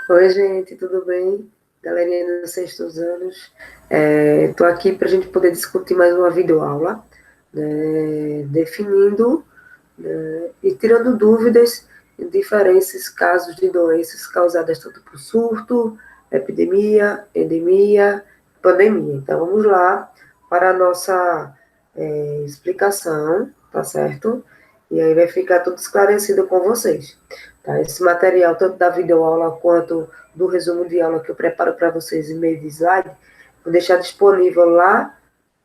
Oi, gente, tudo bem? Galerinha dos sextos anos. Estou aqui para a gente poder discutir mais uma videoaula, né, definindo, né, e tirando dúvidas em diferentes casos de doenças causadas tanto por surto, epidemia, endemia, pandemia. Então, vamos lá para a nossa explicação, tá certo? E aí vai ficar tudo esclarecido com vocês. Tá? Esse material, tanto da videoaula quanto do resumo de aula que eu preparo para vocês em meio de slide, vou deixar disponível lá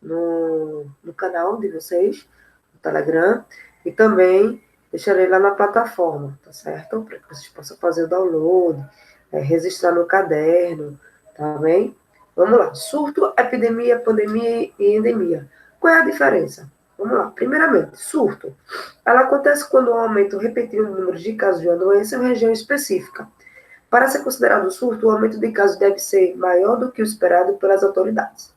no canal de vocês, no Telegram, e também deixarei lá na plataforma, tá certo? Para que vocês possam fazer o download, registrar no caderno, tá bem? Vamos lá. Surto, epidemia, pandemia e endemia. Qual é a diferença? Vamos lá. Primeiramente, surto. Ela acontece quando há um aumento repentino no número de casos de uma doença em uma região específica. Para ser considerado surto, o aumento de casos deve ser maior do que o esperado pelas autoridades.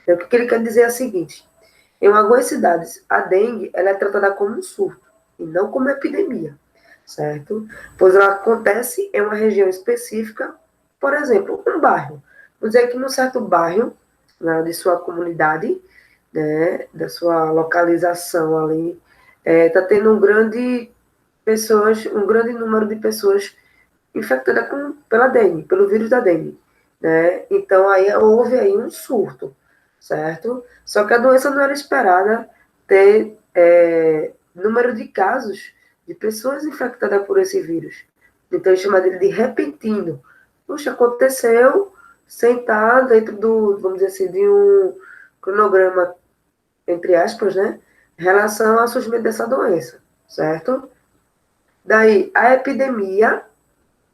Então, o que ele quer dizer é o seguinte: em algumas cidades, a dengue ela é tratada como um surto e não como epidemia, certo? Pois ela acontece em uma região específica, por exemplo, um bairro. Vamos dizer que num certo bairro, né, de sua comunidade, né, da sua localização ali, está tendo um grande número de pessoas infectadas pela dengue, pelo vírus da dengue, né? Então aí houve aí um surto, certo? Só que a doença não era esperada ter número de casos de pessoas infectadas por esse vírus. Então, chama dele de repentino. Puxa, aconteceu sem estar dentro vamos dizer assim, de um cronograma, entre aspas, né? Em relação ao surgimento dessa doença, certo? Daí, a epidemia,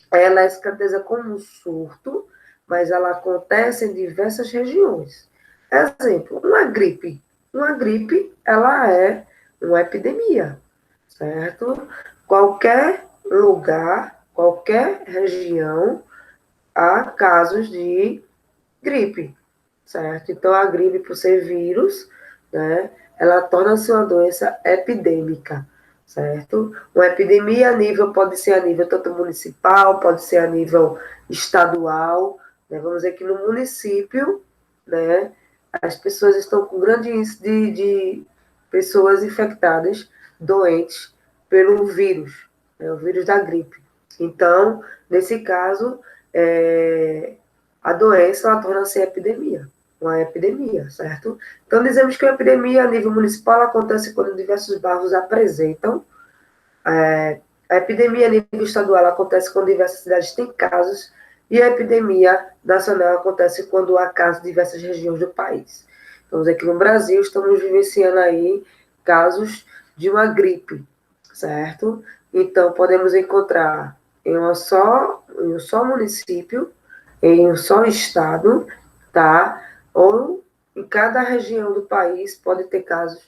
ela é caracterizada como um surto, mas ela acontece em diversas regiões. Exemplo, uma gripe. Uma gripe, ela é uma epidemia, certo? Qualquer lugar, qualquer região, há casos de gripe, certo? Então, a gripe, por ser vírus, né, ela torna-se uma doença epidêmica, certo? Uma epidemia pode ser a nível tanto municipal, pode ser a nível estadual, né? Vamos dizer que no município, né, as pessoas estão com grande índice de pessoas infectadas, doentes pelo vírus, né, o vírus da gripe. Então, nesse caso, a doença ela torna-se epidemia, uma epidemia, certo? Então, dizemos que a epidemia a nível municipal acontece quando diversos bairros apresentam. A epidemia a nível estadual acontece quando diversas cidades têm casos, e a epidemia nacional acontece quando há casos em diversas regiões do país. Então, aqui no Brasil, estamos vivenciando aí casos de uma gripe, certo? Então, podemos encontrar em um só município, em um só estado, tá? Ou em cada região do país pode ter casos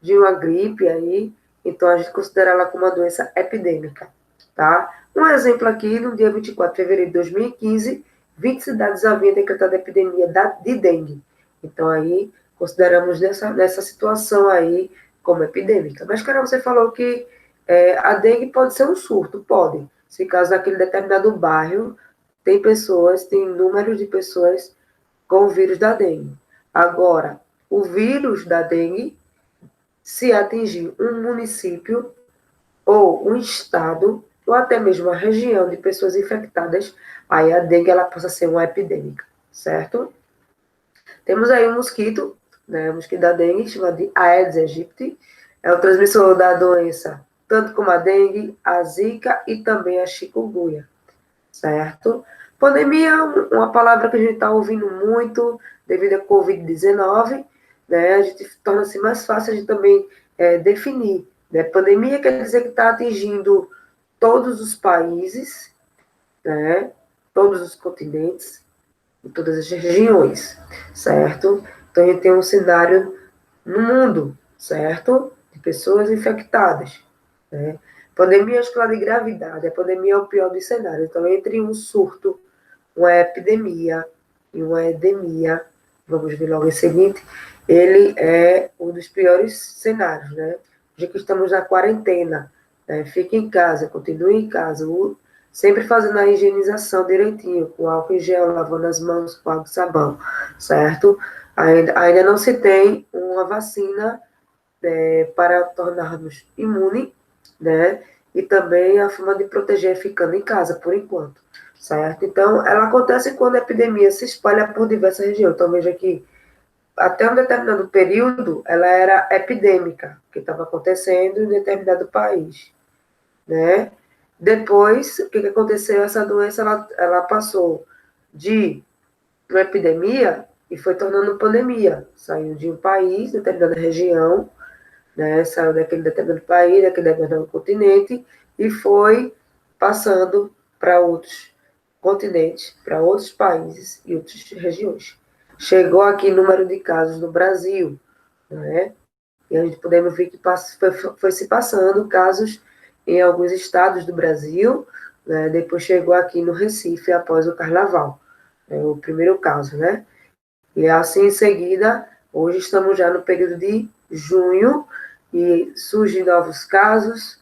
de uma gripe aí, então a gente considera ela como uma doença epidêmica, tá? Um exemplo aqui, no dia 24 de fevereiro de 2015, 20 cidades haviam decretado a epidemia de dengue. Então aí consideramos nessa situação aí como epidêmica. Mas, cara, você falou que a dengue pode ser um surto, pode. Se caso naquele determinado bairro tem números de pessoas com o vírus da dengue. Agora, o vírus da dengue, se atingir um município ou um estado, ou até mesmo uma região de pessoas infectadas, aí a dengue ela possa ser uma epidêmica, certo? Temos aí um mosquito, né, o mosquito da dengue, chamado de Aedes aegypti, é o transmissor da doença, tanto como a dengue, a zika e também a chikungunya, certo? Pandemia é uma palavra que a gente está ouvindo muito devido à Covid-19, né? A gente torna-se mais fácil de também definir. Né? Pandemia quer dizer que está atingindo todos os países, né? Todos os continentes, e todas as regiões, certo? Então, a gente tem um cenário no mundo, certo? De pessoas infectadas, né? Pandemia é escala de gravidade, a pandemia é o pior dos cenários. Então, entre um surto, uma epidemia e uma endemia, vamos ver logo em seguinte, ele é um dos piores cenários, né? Já que estamos na quarentena, né? Fique em casa, continue em casa, sempre fazendo a higienização direitinho, com álcool em gel, lavando as mãos com água e sabão, certo? Ainda não se tem uma vacina para tornarmos imune, né? E também a forma de proteger ficando em casa, por enquanto, certo? Então, ela acontece quando a epidemia se espalha por diversas regiões. Então, veja que até um determinado período, ela era epidêmica, que estava acontecendo em determinado país, né? Depois, o que aconteceu? Essa doença, ela passou de uma epidemia e foi tornando pandemia. Saiu de um país, determinada região, né? Saiu daquele determinado país, daquele determinado continente, e foi passando para outros continentes, para outros países e outras regiões. Chegou aqui o número de casos no Brasil, né? E a gente podemos ver que foi se passando casos em alguns estados do Brasil, né? Depois chegou aqui no Recife após o Carnaval, o primeiro caso, né? E assim em seguida, hoje estamos já no período de junho e surgem novos casos,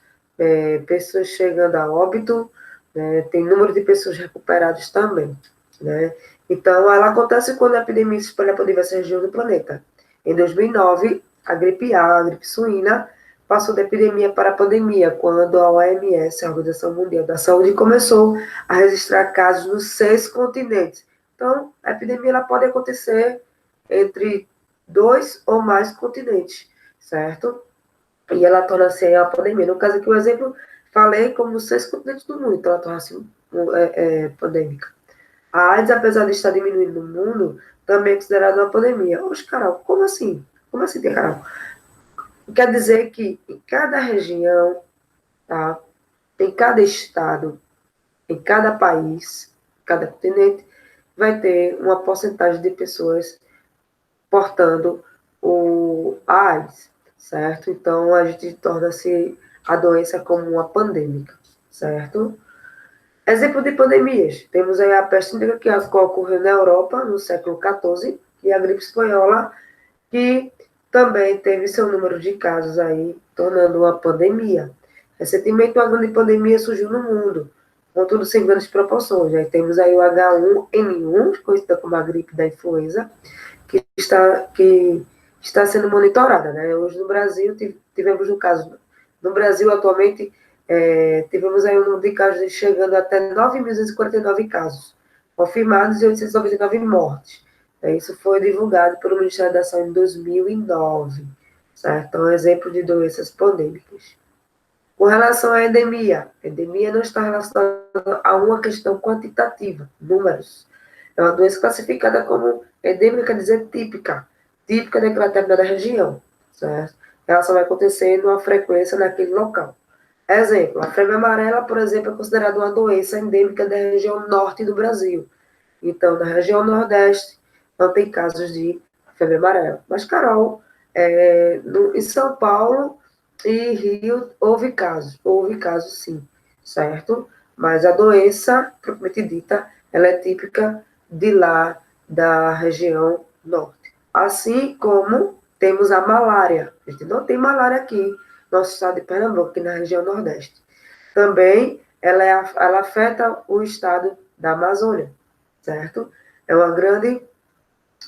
pessoas chegando a óbito, né? Tem número de pessoas recuperadas também, né? Então, ela acontece quando a epidemia se espalha por diversas regiões do planeta. Em 2009, a gripe A, a gripe suína, passou da epidemia para a pandemia, quando a OMS, a Organização Mundial da Saúde, começou a registrar casos nos 6 continentes. Então, a epidemia ela pode acontecer entre 2 ou mais continentes, certo? E ela torna-se a pandemia. No caso aqui, o exemplo, falei como 6 continentes do mundo, então ela torna-se pandêmica. A AIDS, apesar de estar diminuindo no mundo, também é considerada uma pandemia. Oxe, Carol, como assim? Como assim, Carol? Quer dizer que em cada região, tá? Em cada estado, em cada país, cada continente, vai ter uma porcentagem de pessoas portando a AIDS, certo? Então, a gente torna-se a doença como uma pandêmica, certo? Exemplo de pandemias. Temos aí a peste negra, que ocorreu na Europa no século XIV, e a gripe espanhola, que também teve seu número de casos aí, tornando uma pandemia. Recentemente, uma grande pandemia surgiu no mundo, contudo sem grandes proporções. Né? Temos aí o H1N1, conhecida como a gripe da influenza, que está sendo monitorada. Né? Hoje no Brasil, tivemos no caso, no Brasil atualmente, tivemos aí um número de casos chegando até 9.249 casos confirmados e 899 mortes. Isso foi divulgado pelo Ministério da Saúde em 2009, certo? Então, exemplo de doenças pandêmicas. Com relação à endemia, a endemia não está relacionada a uma questão quantitativa, números. É uma doença classificada como endêmica, quer dizer típica, típica daquela determinada região, certo? Ela só vai acontecer numa frequência naquele local. Exemplo, a febre amarela, por exemplo, é considerada uma doença endêmica da região norte do Brasil. Então, na região nordeste, não tem casos de febre amarela. Mas, Carol, em São Paulo e Rio houve casos sim, certo? Mas a doença, propriamente dita, ela é típica de lá da região norte. Assim como temos a malária. A gente não tem malária aqui no nosso estado de Pernambuco, aqui na região nordeste. Também ela afeta o estado da Amazônia, certo? É uma grande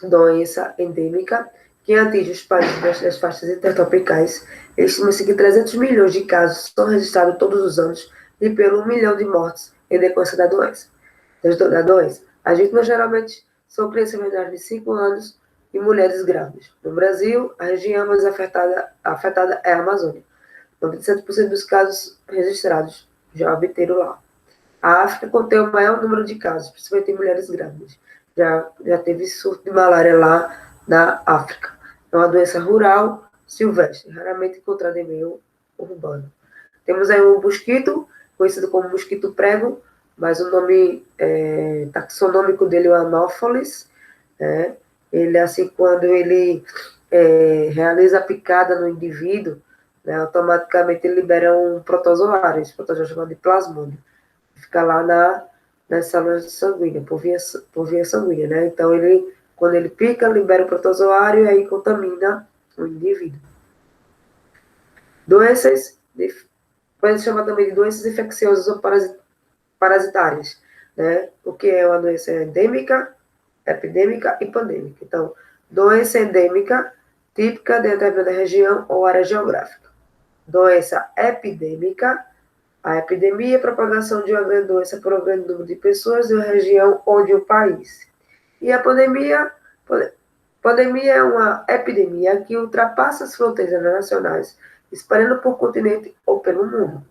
doença endêmica que atinge os países das faixas intertropicais. Estima-se que 300 milhões de casos são registrados todos os anos e pelo 1 milhão de mortes em decorrência da doença. As vítimas geralmente são crianças menores de 5 anos e mulheres grávidas. No Brasil, a região mais afetada é a Amazônia. 97% dos casos registrados já obteram lá. A África contém o maior número de casos, principalmente em mulheres grávidas. Já teve surto de malária lá na África. É uma doença rural, silvestre, raramente encontrada em meio urbano. Temos aí o mosquito, conhecido como mosquito prego, mas o nome taxonômico dele é o Anopheles. Né? Ele, assim, quando ele realiza a picada no indivíduo, né, automaticamente ele libera um protozoário, esse protozoário é chamado de plasmônio, fica lá nas células sanguíneas, por via sanguínea, né? Então, quando ele pica, libera o protozoário e aí contamina o indivíduo. Doenças, pode ser chamar também de doenças infecciosas ou parasitárias. parasitárias, né? O que é uma doença endêmica, epidêmica e pandêmica. Então, doença endêmica, típica de determinada região ou área geográfica. Doença epidêmica, a epidemia é a propagação de uma grande doença por um grande número de pessoas de uma região ou de um país. E a pandemia é uma epidemia que ultrapassa as fronteiras nacionais, espalhando por continente ou pelo mundo.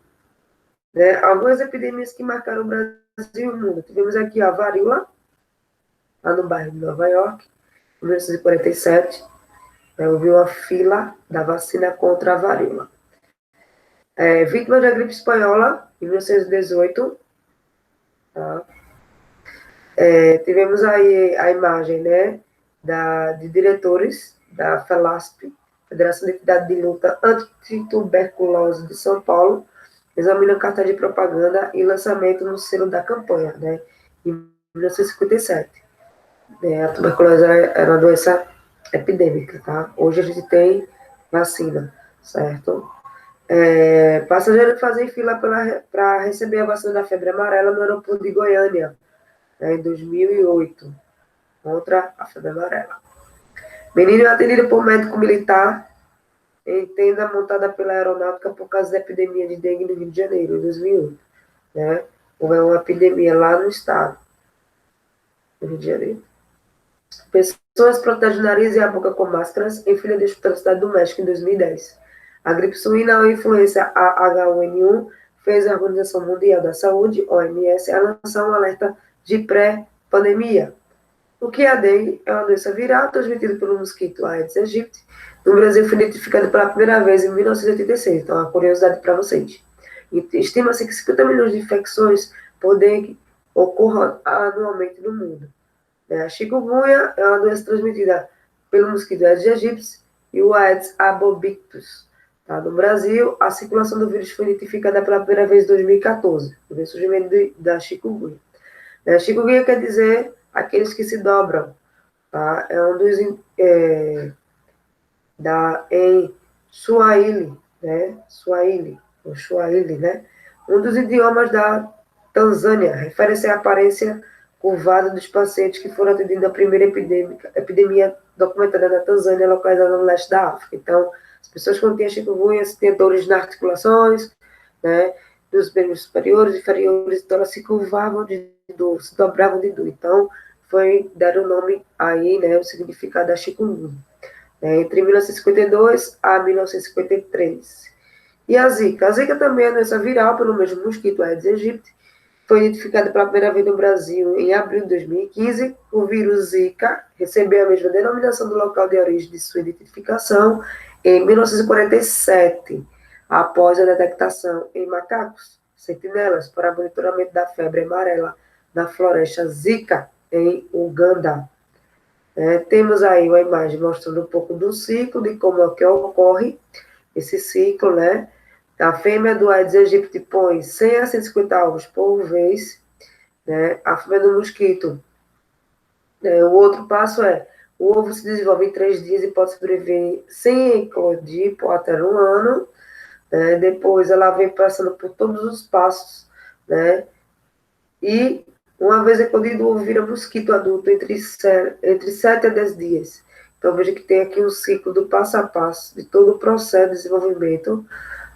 Né? Algumas epidemias que marcaram o Brasil e o mundo. Tivemos aqui a varíola, lá no bairro de Nova York, em 1947. Houve uma fila da vacina contra a varíola. Vítima da gripe espanhola, em 1918. Tá? Tivemos aí a imagem, né, de diretores da FELASP, Federação de Entidade de Luta Antituberculose de São Paulo, examinando carta de propaganda e lançamento no selo da campanha, né, em 1957. A tuberculose era uma doença epidêmica, tá? Hoje a gente tem vacina, certo? Passageiros fazem fila para receber a vacina da febre amarela no aeroporto de Goiânia, né, em 2008, contra a febre amarela. Menino atendido por médico militar em tenda montada pela aeronáutica por causa da epidemia de dengue no Rio de Janeiro, em 2008. Né? Houve uma epidemia lá no estado, no Rio de Janeiro. Pessoas protegem o nariz e a boca com máscaras em fila de hospital da cidade do México, em 2010. A gripe suína ou influenza H1N1 fez a Organização Mundial da Saúde, OMS, a lançar um alerta de pré-pandemia. O que é a dengue? É uma doença viral transmitida pelo mosquito Aedes aegypti. No Brasil foi identificada pela primeira vez em 1986. Então, uma curiosidade para vocês. Estima-se que 50 milhões de infecções por dengue ocorram anualmente no mundo. A chikungunya é uma doença transmitida pelo mosquito Aedes aegypti e o Aedes albopictus. Tá? No Brasil, a circulação do vírus foi identificada pela primeira vez em 2014, com o surgimento da chikungunya. Chikungunya quer dizer aqueles que se dobram. Tá? É um dos... em Swahili, né? Swahili, né? Um dos idiomas da Tanzânia, refere-se à aparência curvada dos pacientes que foram atendidos à primeira epidemia documentada na Tanzânia, localizada no leste da África. Então, as pessoas quando tinham chikungunya tinham dores nas articulações, né? Dos membros superiores e inferiores, então elas se curvavam de dor, se dobravam de dor. Então, deram o nome aí, né? O significado da chikungunya. Entre 1952 a 1953. E a Zika? A Zika também é doença viral pelo mesmo mosquito Aedes aegypti. Foi identificada pela primeira vez no Brasil em abril de 2015. O vírus Zika recebeu a mesma denominação do local de origem de sua identificação em 1947, após a detectação em macacos sentinelas para monitoramento da febre amarela na floresta Zika, em Uganda. Temos aí uma imagem mostrando um pouco do ciclo, de como é que ocorre esse ciclo, né? A fêmea do Aedes aegypti põe 100 a 150 ovos por vez, né? A fêmea do mosquito. O outro passo o ovo se desenvolve em 3 dias e pode sobreviver sem eclodir por até um ano. Depois ela vem passando por todos os passos, né? E uma vez eclodido, o ovo vira mosquito adulto entre 7 a 10 dias. Então, veja que tem aqui um ciclo do passo a passo, de todo o processo de desenvolvimento,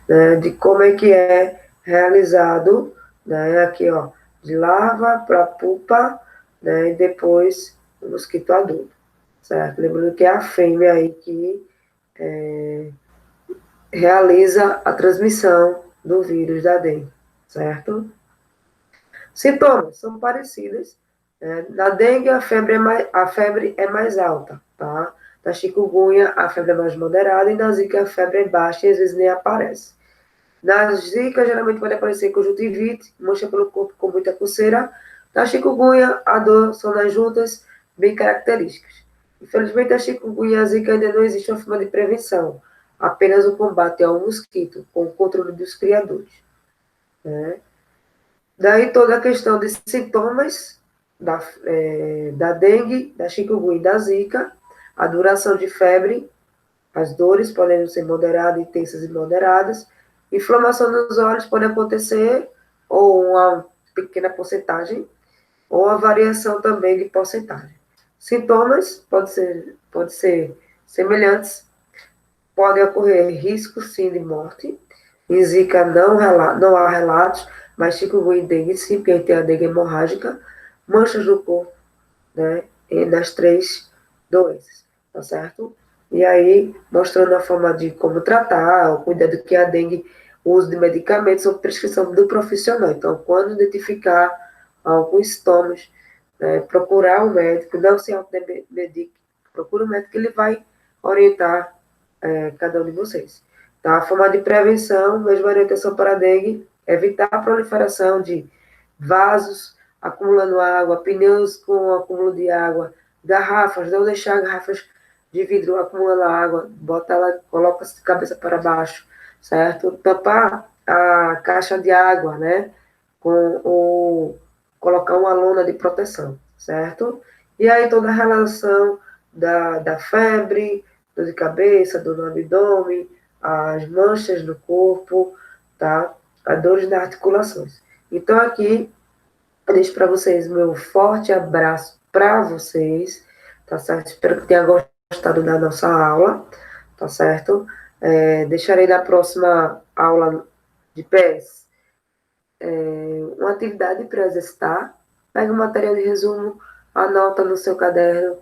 né, de como é que é realizado, né, aqui, ó, de larva para pupa, né, e depois o mosquito adulto, certo? Lembrando que é a fêmea aí que realiza a transmissão do vírus da dengue, certo? Sintomas são parecidos. Na dengue, a febre é mais alta, tá? Na chikungunya, a febre é mais moderada e na zika, a febre é baixa e às vezes nem aparece. Na zika, geralmente pode aparecer conjuntivite, mancha pelo corpo com muita coceira. Na chikungunya, a dor são nas juntas, bem características. Infelizmente, a chikungunya e a zika ainda não existe uma forma de prevenção, apenas o combate ao mosquito, com o controle dos criadores. Né? Daí toda a questão de sintomas da dengue, da chikungunya e da zika, a duração de febre, as dores podem ser moderadas, intensas e moderadas, inflamação nos olhos pode acontecer, ou uma pequena porcentagem, ou a variação também de porcentagem. Sintomas pode ser semelhantes, podem ocorrer riscos sim de morte. Em Zika não há relatos, mas chikungunya e dengue sim, porque a gente tem a dengue hemorrágica, manchas no corpo, né? E nas 3 doenças, tá certo? E aí, mostrando a forma de como tratar, cuidado que a dengue, o uso de medicamentos ou prescrição do profissional. Então, quando identificar alguns sintomas, né, procurar um médico, não se automedique, procura um médico que ele vai orientar cada um de vocês. Tá? A forma de prevenção, mesma orientação para a dengue, evitar a proliferação de vasos acumulando água, pneus com acúmulo de água, garrafas, não deixar garrafas de vidro acumulando água, bota ela, coloca a cabeça para baixo, certo? Tampar a caixa de água, né? Colocar uma lona de proteção, certo? E aí toda a relação da febre, dor de cabeça, dor no abdômen, as manchas no corpo, tá? As dores nas articulações. Então aqui eu deixo para vocês meu forte abraço para vocês, tá certo? Espero que tenham gostado da nossa aula, tá certo? Deixarei na próxima aula de pés uma atividade para exercitar. Pega o material de resumo, anota no seu caderno,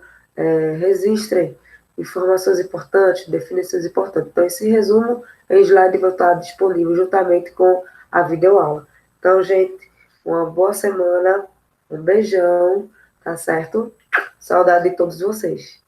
registre informações importantes, definições importantes. Então, esse resumo em slide vai estar disponível juntamente com a videoaula. Então, gente, uma boa semana, um beijão, tá certo? Saudade de todos vocês.